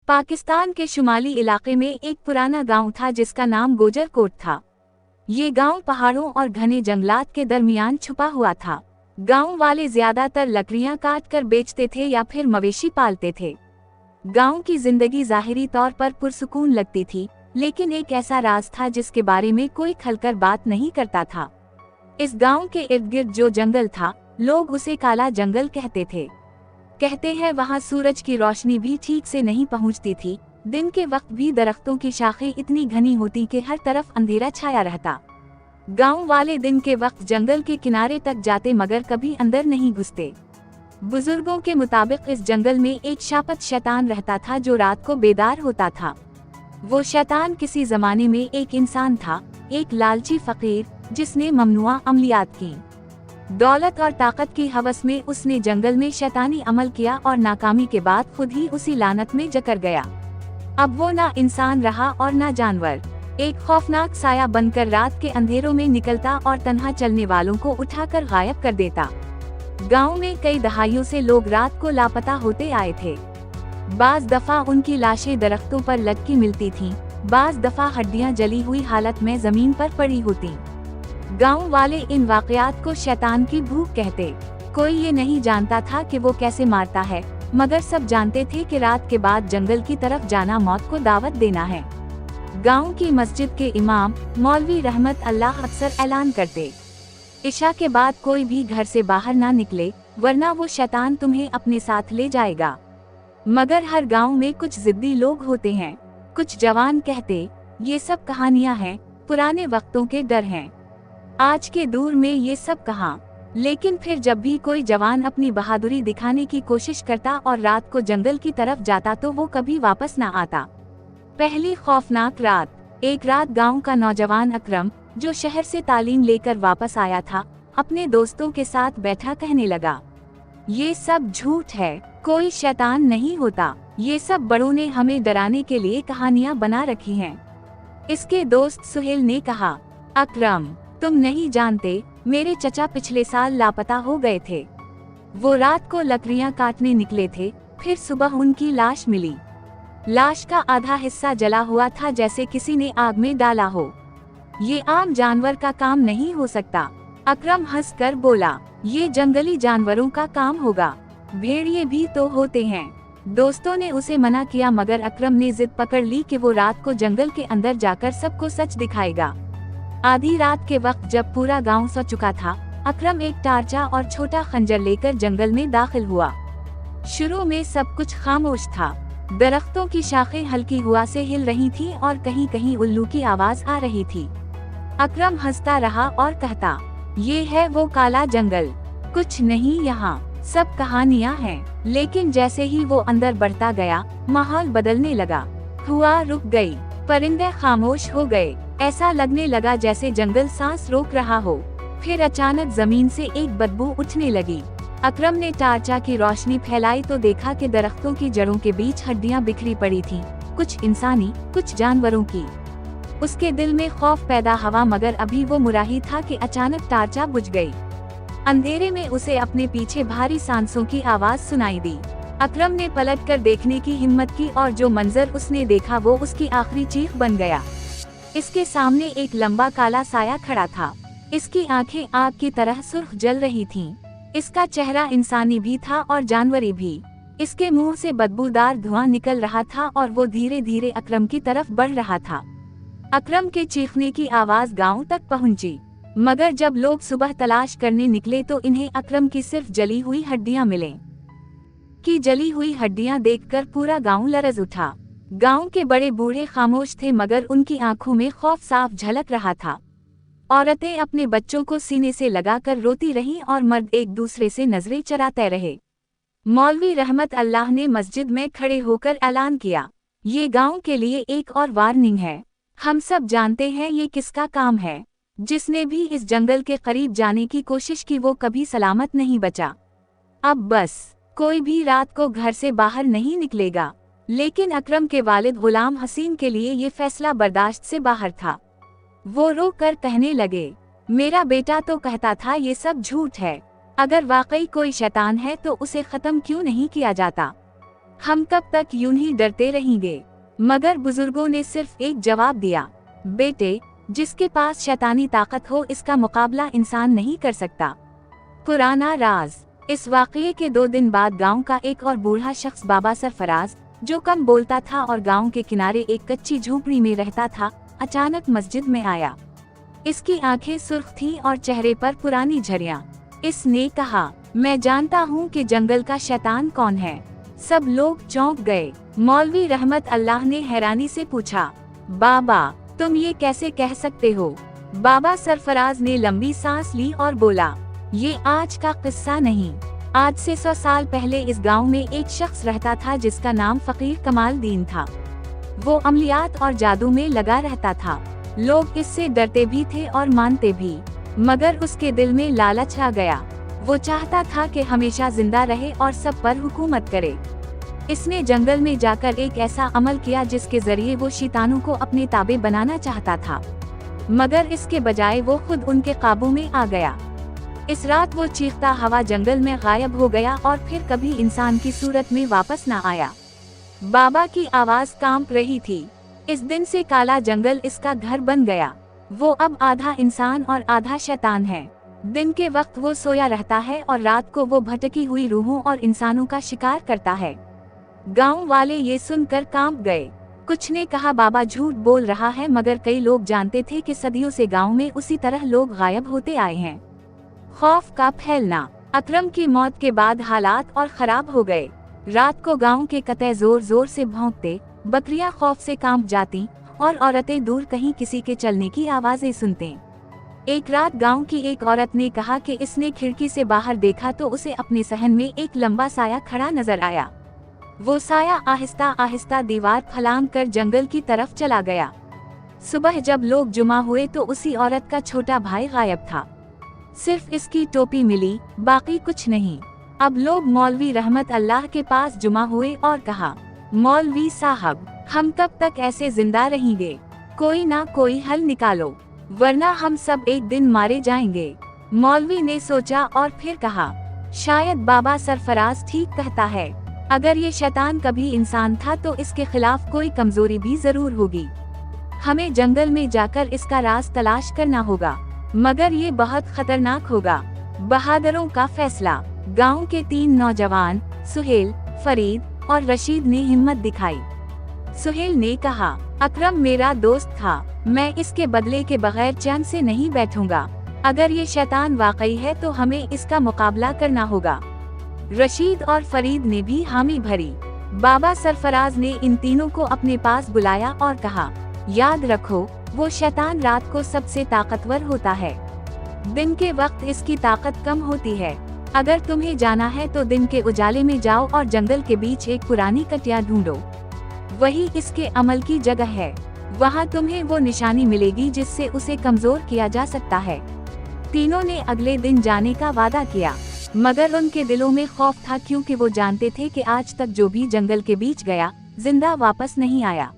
पाकिस्तान के शुमाली इलाके में एक पुराना गांव था जिसका नाम गोजर कोट था। ये गांव पहाड़ों और घने जंगलात के दरमियान छुपा हुआ था। गांव वाले ज्यादातर लकड़ियां काट कर बेचते थे या फिर मवेशी पालते थे। गांव की जिंदगी जाहिरी तौर पर पुरसुकून लगती थी, लेकिन एक ऐसा राज था जिसके बारे में कोई खुलकर बात नहीं करता था। इस गांव के इर्द गिर्द जो जंगल था, लोग उसे काला जंगल कहते थे। कहते हैं वहां सूरज की रोशनी भी ठीक से नहीं पहुंचती थी। दिन के वक्त भी दरख्तों की शाखें इतनी घनी होती कि हर तरफ अंधेरा छाया रहता। गांव वाले दिन के वक्त जंगल के किनारे तक जाते मगर कभी अंदर नहीं घुसते। बुजुर्गों के मुताबिक इस जंगल में एक शापत शैतान रहता था जो रात को बेदार होता था। वो शैतान किसी जमाने में एक इंसान था, एक लालची फकीर जिसने ममनुआ अमलियात की। दौलत और ताकत की हवस में उसने जंगल में शैतानी अमल किया और नाकामी के बाद खुद ही उसी लानत में जकड़ गया। अब वो ना इंसान रहा और ना जानवर। एक खौफनाक साया बनकर रात के अंधेरों में निकलता और तन्हा चलने वालों को उठाकर गायब कर देता। गांव में कई दहाइयों से लोग रात को लापता होते आए थे। बाज दफा उनकी लाशें दरख्तों पर लटकी मिलती थीं, बाज दफा हड्डियां जली हुई हालत में जमीन पर पड़ी होती। गांव वाले इन वाकयात को शैतान की भूख कहते। कोई ये नहीं जानता था कि वो कैसे मारता है, मगर सब जानते थे कि रात के बाद जंगल की तरफ जाना मौत को दावत देना है। गांव की मस्जिद के इमाम मौलवी रहमत अल्लाह अक्सर ऐलान करते, इशा के बाद कोई भी घर से बाहर ना निकले, वरना वो शैतान तुम्हें अपने साथ ले जाएगा। मगर हर गांव में कुछ जिद्दी लोग होते हैं। कुछ जवान कहते, ये सब कहानियां हैं, पुराने वक्तों के डर हैं, आज के दौर में ये सब कहाँ। लेकिन फिर जब भी कोई जवान अपनी बहादुरी दिखाने की कोशिश करता और रात को जंगल की तरफ जाता तो वो कभी वापस ना आता। पहली खौफनाक रात। एक रात गांव का नौजवान अकरम, जो शहर से तालीम लेकर वापस आया था, अपने दोस्तों के साथ बैठा कहने लगा, ये सब झूठ है, कोई शैतान नहीं होता, ये सब बड़ों ने हमें डराने के लिए कहानियां बना रखी हैं। इसके दोस्त सुहेल ने कहा, अकरम, तुम नहीं जानते, मेरे चचा पिछले साल लापता हो गए थे। वो रात को लकड़ियां काटने निकले थे, फिर सुबह उनकी लाश मिली। लाश का आधा हिस्सा जला हुआ था, जैसे किसी ने आग में डाला हो। ये आम जानवर का काम नहीं हो सकता। अकरम हंसकर बोला, ये जंगली जानवरों का काम होगा, भेड़िए भी तो होते हैं। दोस्तों ने उसे मना किया मगर अकरम ने जिद पकड़ ली कि वो रात को जंगल के अंदर जाकर सबको सच दिखाएगा। आधी रात के वक्त जब पूरा गांव सो चुका था, अकरम एक टार्चा और छोटा खंजर लेकर जंगल में दाखिल हुआ। शुरू में सब कुछ खामोश था। दरख्तों की शाखें हल्की हवा से हिल रही थीं और कहीं कहीं उल्लू की आवाज आ रही थी। अकरम हंसता रहा और कहता, ये है वो काला जंगल, कुछ नहीं यहाँ, सब कहानियाँ हैं। लेकिन जैसे ही वो अंदर बढ़ता गया, माहौल बदलने लगा। हवा रुक गई, परिंदे खामोश हो गए, ऐसा लगने लगा जैसे जंगल सांस रोक रहा हो। फिर अचानक जमीन से एक बदबू उठने लगी। अकरम ने टार्चा की रोशनी फैलाई तो देखा कि दरख्तों की जड़ों के बीच हड्डियां बिखरी पड़ी थीं, कुछ इंसानी, कुछ जानवरों की। उसके दिल में खौफ पैदा हुआ मगर अभी वो मुराही था कि अचानक टार्चा बुझ गई। अंधेरे में उसे अपने पीछे भारी सांसों की आवाज सुनाई दी। अकरम ने पलट कर देखने की हिम्मत की और जो मंजर उसने देखा वो उसकी आखिरी चीख बन गया। इसके सामने एक लंबा काला साया खड़ा था। इसकी आंखें आग की तरह सुर्ख जल रही थीं। इसका चेहरा इंसानी भी था और जानवरी भी। इसके मुंह से बदबूदार धुआं निकल रहा था और वो धीरे धीरे अकरम की तरफ बढ़ रहा था। अकरम के चीखने की आवाज गांव तक पहुंची, मगर जब लोग सुबह तलाश करने निकले तो इन्हें अकरम की सिर्फ जली हुई हड्डियां मिले। की जली हुई हड्डियां देखकर पूरा गांव लरज उठा। गांव के बड़े बूढ़े खामोश थे मगर उनकी आंखों में खौफ साफ झलक रहा था। औरतें अपने बच्चों को सीने से लगाकर रोती रहीं और मर्द एक दूसरे से नजरें चराते रहे। मौलवी रहमत अल्लाह ने मस्जिद में खड़े होकर ऐलान किया, ये गांव के लिए एक और वार्निंग है। हम सब जानते हैं ये किसका काम है। जिसने भी इस जंगल के करीब जाने की कोशिश की वो कभी सलामत नहीं बचा। अब बस कोई भी रात को घर से बाहर नहीं निकलेगा। लेकिन अकरम के वालिद गुलाम हसीन के लिए ये फैसला बर्दाश्त से बाहर था। वो रो कर कहने लगे, मेरा बेटा तो कहता था ये सब झूठ है। अगर वाकई कोई शैतान है तो उसे खत्म क्यों नहीं किया जाता। हम कब तक यूं ही डरते रहेंगे? मगर बुजुर्गों ने सिर्फ एक जवाब दिया, बेटे, जिसके पास शैतानी ताकत हो इसका मुकाबला इंसान नहीं कर सकता। पुराना राज। इस वाकये के 2 दिन बाद गांव का एक और बूढ़ा शख्स बाबा सरफराज, जो कम बोलता था और गांव के किनारे एक कच्ची झोपड़ी में रहता था, अचानक मस्जिद में आया। इसकी आंखें सुर्ख थीं और चेहरे पर पुरानी झर्रियां। इसने कहा, मैं जानता हूँ कि जंगल का शैतान कौन है। सब लोग चौंक गए। मौलवी रहमत अल्लाह ने हैरानी से पूछा, बाबा, तुम ये कैसे कह सकते हो? बाबा सरफराज ने लंबी सांस ली और बोला, ये आज का किस्सा नहीं। आज से 100 साल पहले इस गांव में एक शख्स रहता था जिसका नाम फकीर कमाल दीन था। वो अमलियात और जादू में लगा रहता था। लोग इससे डरते भी थे और मानते भी, मगर उसके दिल में लालच आ गया। वो चाहता था कि हमेशा जिंदा रहे और सब पर हुकूमत करे। इसने जंगल में जाकर एक ऐसा अमल किया जिसके जरिए वो शैतानों को अपने ताबे बनाना चाहता था, मगर इसके बजाय वो खुद उनके काबू में आ गया। इस रात वो चीखता हवा जंगल में गायब हो गया और फिर कभी इंसान की सूरत में वापस न आया। बाबा की आवाज कांप रही थी। इस दिन से काला जंगल इसका घर बन गया। वो अब आधा इंसान और आधा शैतान है। दिन के वक्त वो सोया रहता है और रात को वो भटकी हुई रूहों और इंसानों का शिकार करता है। गांव वाले ये सुनकर कांप गए। कुछ ने कहा बाबा झूठ बोल रहा है, मगर कई लोग जानते थे कि सदियों से गांव में उसी तरह लोग गायब होते आए हैं। खौफ का फैलना। अकरम की मौत के बाद हालात और खराब हो गए। रात को गांव के कते जोर जोर से भौंकते, बकरियां खौफ से कांप जाती और औरतें दूर कहीं किसी के चलने की आवाजें सुनते। एक रात गांव की एक औरत ने कहा कि इसने खिड़की से बाहर देखा तो उसे अपने सहन में एक लंबा साया खड़ा नजर आया। वो साया आहिस्ता आहिस्ता दीवार फलांग कर जंगल की तरफ चला गया। सुबह जब लोग जुमा हुए तो उसी औरत का छोटा भाई गायब था। सिर्फ इसकी टोपी मिली, बाकी कुछ नहीं। अब लोग मौलवी रहमत अल्लाह के पास जुमा हुए और कहा, मौलवी साहब, हम कब तक ऐसे जिंदा रहेंगे? कोई ना कोई हल निकालो, वरना हम सब एक दिन मारे जाएंगे। मौलवी ने सोचा और फिर कहा, शायद बाबा सरफराज ठीक कहता है। अगर ये शैतान कभी इंसान था तो इसके खिलाफ कोई कमजोरी भी जरूर होगी। हमें जंगल में जाकर इसका राज तलाश करना होगा, मगर ये बहुत खतरनाक होगा। बहादुरों का फैसला। गांव के 3 नौजवान सुहेल, फरीद और रशीद ने हिम्मत दिखाई। सुहेल ने कहा, अकरम मेरा दोस्त था, मैं इसके बदले के बगैर चैन से नहीं बैठूंगा। अगर ये शैतान वाकई है तो हमें इसका मुकाबला करना होगा। रशीद और फरीद ने भी हामी भरी। बाबा सरफराज ने इन तीनों को अपने पास बुलाया और कहा, याद रखो, वो शैतान रात को सबसे ताकतवर होता है। दिन के वक्त इसकी ताकत कम होती है। अगर तुम्हें जाना है तो दिन के उजाले में जाओ और जंगल के बीच एक पुरानी कटिया ढूंढो। वही इसके अमल की जगह है। वहाँ तुम्हें वो निशानी मिलेगी जिससे उसे कमजोर किया जा सकता है। तीनों ने अगले दिन जाने का वादा किया, मगर उनके दिलों में खौफ था, क्योंकि वो जानते थे कि आज तक जो भी जंगल के बीच गया, जिंदा वापस नहीं आया।